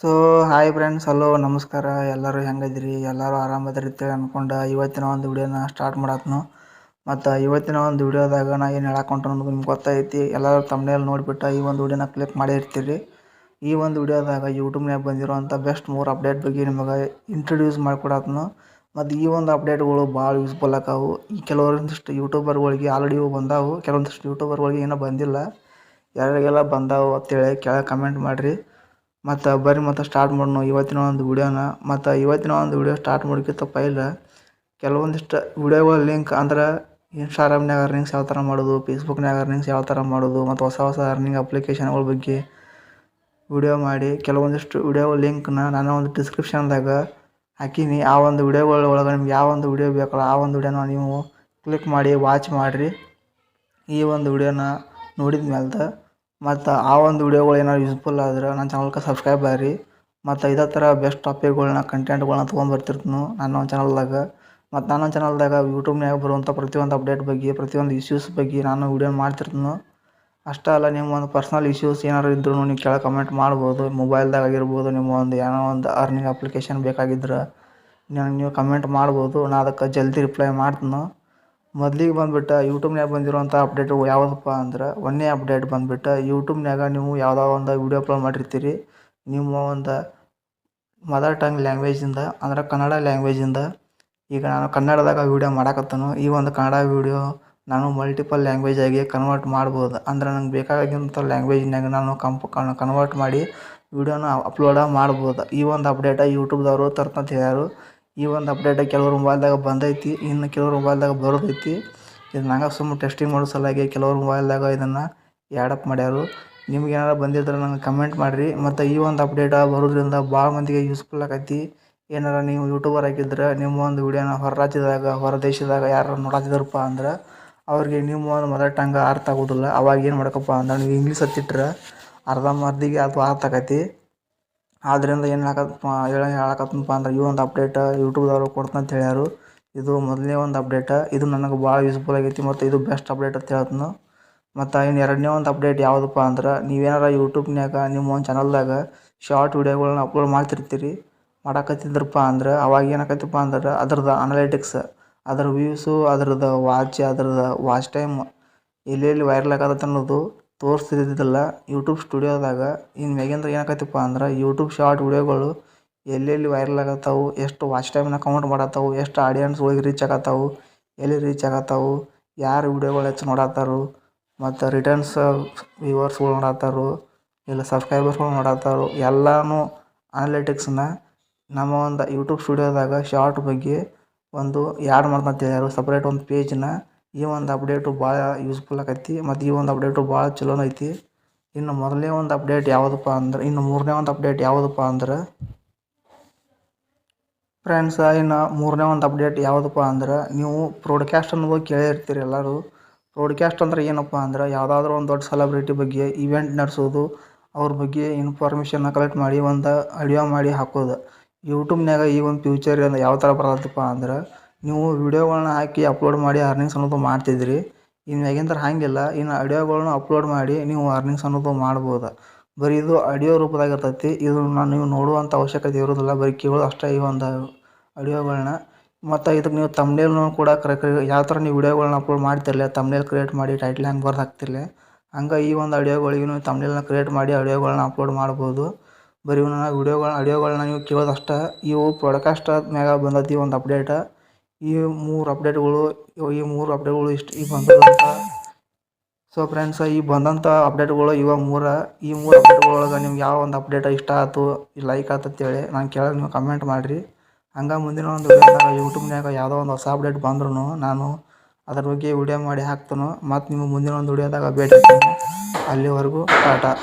So hi friends, hello ನಮಸ್ಕಾರ. ಎಲ್ಲರೂ ಹೆಂಗದಿರಿ? ಎಲ್ಲರೂ ಆರಾಮದಿರಿ ಅಂತೇಳಿ ಅಂದ್ಕೊಂಡು ಇವತ್ತಿನ ಒಂದು ವಿಡಿಯೋನ ಸ್ಟಾರ್ಟ್ ಮಾಡತ್ನು. ಮತ್ತು ಇವತ್ತಿನ ಒಂದು ವಿಡಿಯೋದಾಗ ನಾ ಏನು ಹೇಳಕ್ಕೆ ಅನ್ನೋದು ನಿಮ್ಗೆ ಗೊತ್ತೈತಿ. ಎಲ್ಲರೂ ತಮ್ಮನೇಲಿ ನೋಡಿಬಿಟ್ಟು ಈ ಒಂದು ವಿಡಿಯೋನ ಕ್ಲಿಕ್ ಮಾಡಿರ್ತೀರಿ. ಈ ಒಂದು ವಿಡಿಯೋದಾಗ ಯೂಟ್ಯೂಬ್ನಾಗ ಬಂದಿರೋಂಥ ಬೆಸ್ಟ್ 3 ಅಪ್ಡೇಟ್ ಬಗ್ಗೆ ನಿಮಗೆ ಇಂಟ್ರೊಡ್ಯೂಸ್ ಮಾಡಿಕೊಡತ್ನು. ಮತ್ತು ಈ ಒಂದು ಅಪ್ಡೇಟ್ಗಳು ಭಾಳ ಯೂಸ್ಫುಲ್ ಆಕಾವು. ಈ ಕೆಲವೊಂದಿಷ್ಟು ಯೂಟ್ಯೂಬರ್ಗಳಿಗೆ ಆಲ್ರೆಡಿ ಬಂದಾವು, ಕೆಲವೊಂದಿಷ್ಟು ಯೂಟ್ಯೂಬರ್ಗಳಿಗೆ ಏನೂ ಬಂದಿಲ್ಲ. ಯಾರಿಗೆಲ್ಲ ಬಂದಾವು ಅಂತೇಳಿ ಕೆಳಗೆ ಕಮೆಂಟ್ ಮಾಡಿರಿ. ಮತ್ತು ಬರ್ರಿ ಮತ್ತು ಸ್ಟಾರ್ಟ್ ಮಾಡೋಣ ಇವತ್ತಿನ ಒಂದು ವಿಡಿಯೋನ. ಮತ್ತು ಇವತ್ತಿನ ಒಂದು ವಿಡಿಯೋ ಸ್ಟಾರ್ಟ್ ಮಾಡೋಕ್ಕಿಂತ ಪೈಲೆ ಕೆಲವೊಂದಿಷ್ಟು ವಿಡಿಯೋಗಳ ಲಿಂಕ್ ಅಂದ್ರೆ ಇನ್ಸ್ಟಾಗ್ರಾಮ್ನಾಗ ಅರ್ನಿಂಗ್ಸ್ ಯಾವ ಥರ ಮಾಡೋದು, ಫೇಸ್ಬುಕ್ನಾಗ ಅರ್ನಿಂಗ್ಸ್ ಯಾವ ಥರ ಮಾಡೋದು ಮತ್ತು ಹೊಸ ಅರ್ನಿಂಗ್ ಅಪ್ಲಿಕೇಶನ್ಗಳ ಬಗ್ಗೆ ವಿಡಿಯೋ ಮಾಡಿ ಕೆಲವೊಂದಿಷ್ಟು ವಿಡಿಯೋ ಲಿಂಕ್ನ ನಾನು ಒಂದು ಡಿಸ್ಕ್ರಿಪ್ಷನ್ದಾಗ ಹಾಕೀನಿ. ಆ ಒಂದು ವಿಡಿಯೋಗಳ ಒಳಗೆ ನಿಮ್ಗೆ ಯಾವ ಒಂದು ವಿಡಿಯೋ ಬೇಕಲ್ಲ ಆ ಒಂದು ವಿಡಿಯೋನ ನೀವು ಕ್ಲಿಕ್ ಮಾಡಿ ವಾಚ್ ಮಾಡಿರಿ. ಈ ಒಂದು ವಿಡಿಯೋನ ನೋಡಿದ ಮೇಲೆ ಮತ್ತು ಆ ಒಂದು ವಿಡಿಯೋಗಳು ಏನಾದ್ರು ಯೂಸ್ಫುಲ್ ಆದ್ರೆ ನನ್ನ ಚಾನಲ್ಗೆ ಸಬ್ಸ್ಕ್ರೈಬ್ ಆಗಿರಿ. ಮತ್ತು ಇದೇ ಥರ ಬೆಸ್ಟ್ ಟಾಪಿಕ್ಗಳನ್ನ ಕಂಟೆಂಟ್ಗಳನ್ನ ತೊಗೊಂಬರ್ತಿರ್ತೀನಿ ನನ್ನ ಚಾನಲ್ದಾಗ. ಮತ್ತು ನನ್ನ ಚಾನಲ್ದಾಗ ಯೂಟ್ಯೂಬ್ನಾಗ ಬರುವಂಥ ಪ್ರತಿಯೊಂದು ಅಪ್ಡೇಟ್ ಬಗ್ಗೆ, ಪ್ರತಿಯೊಂದು ಇಶ್ಯೂಸ್ ಬಗ್ಗೆ ನಾನು ವಿಡಿಯೋ ಮಾಡ್ತಿರ್ತೀನಿ. ಅಷ್ಟೇ ಅಲ್ಲ, ನಿಮ್ಮ ಒಂದು ಪರ್ಸ್ನಲ್ ಇಶ್ಯೂಸ್ ಏನಾದ್ರು ಇದ್ರೂ ನೀವು ಕೆಳಗೆ ಕಮೆಂಟ್ ಮಾಡ್ಬೋದು. ಮೊಬೈಲ್ದಾಗ ಆಗಿರ್ಬೋದು, ನಿಮ್ಮ ಒಂದು ಏನೋ ಒಂದು ಅರ್ನಿಂಗ್ ಅಪ್ಲಿಕೇಶನ್ ಬೇಕಾಗಿದ್ರೆ ನೀವು ಕಮೆಂಟ್ ಮಾಡ್ಬೋದು. ನಾನು ಅದಕ್ಕೆ ಜಲ್ದಿ ರಿಪ್ಲೈ ಮಾಡ್ತೀನಿ. ಮೊದಲಿಗೆ ಬಂದುಬಿಟ್ಟು ಯೂಟ್ಯೂಬ್ನಾಗ ಬಂದಿರೋಂಥ ಅಪ್ಡೇಟು ಯಾವುದಪ್ಪ ಅಂದ್ರೆ, ಒಂದನೇ ಅಪ್ಡೇಟ್ ಬಂದುಬಿಟ್ಟು ಯೂಟ್ಯೂಬ್ನಾಗ ನೀವು ಯಾವುದೋ ಒಂದು ವಿಡಿಯೋ ಅಪ್ಲೋಡ್ ಮಾಡಿರ್ತೀರಿ ನಿಮ್ಮ ಒಂದು ಮದರ್ ಟಂಗ್ ಲ್ಯಾಂಗ್ವೇಜಿಂದ, ಅಂದ್ರೆ ಕನ್ನಡ ಲ್ಯಾಂಗ್ವೇಜಿಂದ. ಈಗ ನಾನು ಕನ್ನಡದಾಗ ವೀಡಿಯೋ ಮಾಡಕತ್ತನು. ಈ ಒಂದು ಕನ್ನಡ ವೀಡಿಯೋ ನಾನು ಮಲ್ಟಿಪಲ್ ಲ್ಯಾಂಗ್ವೇಜಾಗಿ ಕನ್ವರ್ಟ್ ಮಾಡ್ಬೋದು. ಅಂದ್ರೆ ನಂಗೆ ಬೇಕಾಗಿರೋಂಥ ಲ್ಯಾಂಗ್ವೇಜ್ನಾಗ ನಾನು ಕನ್ವರ್ಟ್ ಮಾಡಿ ವೀಡಿಯೋನ ಅಪ್ಲೋಡ ಮಾಡ್ಬೋದು. ಈ ಒಂದು ಅಪ್ಡೇಟ ಯೂಟ್ಯೂಬ್ದವರು ತರ್ತಂತ ಹೇಳ್ಯಾರು. ಈ ಒಂದು ಅಪ್ಡೇಟ್ ಕೆಲವ್ರ ಮೊಬೈಲ್ದಾಗ ಬಂದೈತಿ, ಇನ್ನು ಕೆಲವ್ರ ಮೊಬೈಲ್ದಾಗ ಬರೋದೈತಿ. ಇದು ನಂಗೆ ಸುಮ್ಮನೆ ಟೆಸ್ಟಿಂಗ್ ಮಾಡೋ ಸಲುವಾಗಿ ಕೆಲವ್ರ ಮೊಬೈಲ್ದಾಗ ಇದನ್ನು ಆ್ಯಡಪ್ ಮಾಡ್ಯಾರು. ನಿಮ್ಗೆ ಏನಾರು ಬಂದಿದ್ರೆ ನನಗೆ ಕಮೆಂಟ್ ಮಾಡಿರಿ. ಮತ್ತು ಈ ಒಂದು ಅಪ್ಡೇಟ ಬರೋದ್ರಿಂದ ಭಾಳ ಮಂದಿಗೆ ಯೂಸ್ಫುಲ್ ಆಗೈತಿ. ಏನಾರ ನೀವು ಯೂಟ್ಯೂಬರ್ ಆಗಿದ್ರೆ ನಿಮ್ಮ ಒಂದು ವಿಡಿಯೋನ ಹೊರ ರಾಜ್ಯದಾಗ, ಹೊರ ದೇಶದಾಗ ಯಾರು ನೋಡತ್ತಿದ್ರಪ್ಪ ಅಂದ್ರೆ ಅವ್ರಿಗೆ ನಿಮ್ಮ ಒಂದು ಮದರ್ ಟಂಗ್ ಅರ್ಥ ಆಗೋದಿಲ್ಲ. ಅವಾಗ ಏನು ಮಾಡಬೇಕಪ್ಪ ಅಂದ್ರೆ ನೀವು ಇಂಗ್ಲೀಷ್ ಹತ್ತಿಟ್ರೆ ಅರ್ಧಂಬರ್ಧಿಗೆ ಅದು ಅರ್ಥ ಆಕೈತಿ. ಆದ್ದರಿಂದ ಏನು ಹೇಳಕತ್ತನಪ್ಪ ಅಂದ್ರೆ ಈ ಒಂದು ಅಪ್ಡೇಟ್ ಯೂಟ್ಯೂಬ್ದವರು ಕೊಡ್ತಂತ ಹೇಳ್ಯಾರು. ಇದು ಮೊದಲನೇ ಒಂದು ಅಪ್ಡೇಟ. ಇದು ನನಗೆ ಭಾಳ ಯೂಸ್ಫುಲ್ ಆಗೈತಿ ಮತ್ತು ಇದು ಬೆಸ್ಟ್ ಅಪ್ಡೇಟ್ ಅಂತ ಹೇಳ್ತೀನಿ. ಮತ್ತು ಇನ್ನು ಎರಡನೇ ಒಂದು ಅಪ್ಡೇಟ್ ಯಾವುದಪ್ಪ ಅಂದ್ರೆ, ನೀವೇನಾರ ಯೂಟ್ಯೂಬ್ನಾಗ ನಿಮ್ಮ ಒಂದು ಚಾನಲ್ದಾಗ ಶಾರ್ಟ್ ವೀಡಿಯೋಗಳನ್ನ ಅಪ್ಲೋಡ್ ಮಾಡ್ತಿರ್ತೀರಿ, ಮಾಡಕತ್ತಿದ್ರಪ್ಪ ಅಂದ್ರೆ ಅವಾಗ ಏನಾಕೈತಪ್ಪ ಅಂದ್ರೆ ಅದ್ರದ್ದು ಅನಾಲಿಟಿಕ್ಸ್, ಅದ್ರ ವ್ಯೂಸು, ಅದ್ರದ್ದು ವಾಚ್ ಟೈಮ್ ಎಲ್ಲೆಲ್ಲಿ ವೈರಲ್ ಆಗತ್ತೆ ಅನ್ನೋದು ತೋರಿಸ್ತಿದ್ದಿಲ್ಲ ಯೂಟ್ಯೂಬ್ ಸ್ಟುಡಿಯೋದಾಗ. ಇನ್ನು ಮ್ಯಾಗಿಂದ ಏನಾಕೈತಪ್ಪ ಅಂದ್ರೆ ಯೂಟ್ಯೂಬ್ ಶಾರ್ಟ್ ವೀಡಿಯೋಗಳು ಎಲ್ಲೆಲ್ಲಿ ವೈರಲ್ ಆಗತ್ತವು, ಎಷ್ಟು ವಾಚ್ ಟೈಮ್ನ ಕೌಂಟ್ ಮಾಡತ್ತವು, ಎಷ್ಟು ಆಡಿಯನ್ಸ್ಗಳಿಗೆ ರೀಚ್ ಆಗತ್ತವು, ಎಲ್ಲಿ ರೀಚ್ ಆಗತ್ತವು, ಯಾರು ವೀಡಿಯೋಗಳು ಹೆಚ್ಚು ನೋಡತ್ತಾರು, ಮತ್ತು ರಿಟರ್ನ್ಸ್ ವ್ಯೂವರ್ಸ್ಗಳು ನೋಡತ್ತಾರು, ಇಲ್ಲ ಸಬ್ಸ್ಕ್ರೈಬರ್ಸ್ಗಳು ನೋಡತ್ತಾರು, ಎಲ್ಲನೂ ಅನಾಲಿಟಿಕ್ಸ್ನ ನಮ್ಮ ಒಂದು ಯೂಟ್ಯೂಬ್ ಸ್ಟುಡಿಯೋದಾಗ ಶಾರ್ಟ್ ಬಗ್ಗೆ ಒಂದು ಆ್ಯಡ್ ಮಾಡ್ತಂತ ಹೇಳ್ಯಾರು, ಸಪ್ರೇಟ್ ಒಂದು ಪೇಜ್ನ. ಈ ಒಂದು ಅಪ್ಡೇಟು ಭಾಳ ಯೂಸ್ಫುಲ್ ಆಗೈತಿ ಮತ್ತು ಈ ಒಂದು ಅಪ್ಡೇಟು ಭಾಳ ಚಲೋನ ಐತಿ. ಇನ್ನು ಮೊದಲನೇ ಒಂದು ಅಪ್ಡೇಟ್ ಯಾವುದಪ್ಪ ಅಂದ್ರೆ, ಇನ್ನು ಮೂರನೇ ಒಂದು ಅಪ್ಡೇಟ್ ಯಾವುದಪ್ಪ ಅಂದ್ರೆ ಫ್ರೆಂಡ್ಸ್, ಇನ್ನು ಮೂರನೇ ಒಂದು ಅಪ್ಡೇಟ್ ಯಾವುದಪ್ಪ ಅಂದ್ರೆ, ನೀವು ಬ್ರಾಡ್ಕಾಸ್ಟ್ ಅನ್ನೋದು ಕೇಳಿರ್ತೀರಿ ಎಲ್ಲರೂ. ಬ್ರಾಡ್ಕಾಸ್ಟ್ ಅಂದ್ರೆ ಏನಪ್ಪ ಅಂದ್ರೆ, ಯಾವುದಾದ್ರೂ ಒಂದು ದೊಡ್ಡ ಸೆಲೆಬ್ರಿಟಿ ಬಗ್ಗೆ ಇವೆಂಟ್ ನಡೆಸೋದು, ಅವ್ರ ಬಗ್ಗೆ ಇನ್ಫಾರ್ಮೇಷನ್ನ ಕಲೆಕ್ಟ್ ಮಾಡಿ ಒಂದು ಆಡಿಯೋ ಮಾಡಿ ಹಾಕೋದು. ಯೂಟ್ಯೂಬ್ನಾಗ ಈ ಒಂದು ಫ್ಯೂಚರ್ ಯಾವ ಥರ ಬರತ್ತಪ್ಪ ಅಂದ್ರೆ, ನೀವು ವೀಡಿಯೋಗಳನ್ನ ಹಾಕಿ ಅಪ್ಲೋಡ್ ಮಾಡಿ ಅರ್ನಿಂಗ್ಸ್ ಅನ್ನೋದು ಮಾಡ್ತಿದ್ರಿ. ಇನ್ನು ಮ್ಯಾಗಿಂದ ಹಾಗಿಲ್ಲ, ಇನ್ನು ಆಡಿಯೋಗಳನ್ನ ಅಪ್ಲೋಡ್ ಮಾಡಿ ನೀವು ಅರ್ನಿಂಗ್ಸ್ ಅನ್ನೋದು ಮಾಡ್ಬೋದು. ಬರೀ ಇದು ಆಡಿಯೋ ರೂಪದಾಗ ಇರ್ತೈತಿ. ಇದನ್ನು ನೀವು ನೋಡುವಂಥ ಅವಶ್ಯಕತೆ ಇರೋದಿಲ್ಲ, ಬರೀ ಕೇಳೋದು ಅಷ್ಟೇ ಈ ಒಂದು ಆಡಿಯೋಗಳನ್ನ. ಮತ್ತು ಇದಕ್ಕೆ ನೀವು ತಮ್ನೇಲ್ನು ಕೂಡ ಯಾವ ಥರ ನೀವು ವೀಡಿಯೋಗಳನ್ನ ಅಪ್ಲೋಡ್ ಮಾಡ್ತಿರಲ್ಲ, ತಮ್ನೇಲ್ ಕ್ರಿಯೇಟ್ ಮಾಡಿ ಟೈಟ್ಲ್ ಹ್ಯಾಂಗೆ ಬರ್ದು ಹಾಕ್ತಿರಲ್ಲ, ಹಂಗೆ ಈ ಒಂದು ಆಡಿಯೋಗಳಿಗೆ ನೀವು ತಮ್ನೇಲ್ನ ಕ್ರಿಯೇಟ್ ಮಾಡಿ ಆಡಿಯೋಗಳನ್ನ ಅಪ್ಲೋಡ್ ಮಾಡ್ಬೋದು. ಬರೀ ಇವನ್ನ ಆಡಿಯೋಗಳನ್ನ ನೀವು ಕೇಳೋದಷ್ಟೇ. ಇವು ಬ್ರಾಡ್ಕಾಸ್ಟ್ ಮ್ಯಾಗ ಬಂದೈತಿ ಒಂದು ಅಪ್ಡೇಟ. ಈ ಮೂರು ಅಪ್ಡೇಟ್ಗಳು ಇಷ್ಟು ಈ ಬಂದಂಥ. ಸೊ ಫ್ರೆಂಡ್ಸ್, ಈ ಬಂದಂಥ ಅಪ್ಡೇಟ್ಗಳು ಈ ಮೂರು ಅಪ್ಡೇಟ್ಗಳೊಳಗೆ ನಿಮ್ಗೆ ಯಾವ ಒಂದು ಅಪ್ಡೇಟ್ ಇಷ್ಟ ಆಯ್ತು, ಲೈಕ್ ಆಯ್ತು ಅಂತೇಳಿ ನಾನು ಕೆಳಗೆ ನೀವು ಕಮೆಂಟ್ ಮಾಡಿರಿ. ಹಂಗೆ ಮುಂದಿನ ಒಂದು ವಿಡಿಯೋದಾಗ ಯೂಟ್ಯೂಬ್ನಾಗ ಯಾವುದೋ ಒಂದು ಹೊಸ ಅಪ್ಡೇಟ್ ಬಂದ್ರೂ ನಾನು ಅದ್ರ ಬಗ್ಗೆ ವಿಡಿಯೋ ಮಾಡಿ ಹಾಕ್ತೀನಿ. ಮತ್ತು ನೀವು ಮುಂದಿನ ಒಂದು ವಿಡಿಯೋದಾಗ ಭೇಟಿ ಆಗ್ತೀನಿ. ಅಲ್ಲಿವರೆಗೂ ಟಾಟಾ.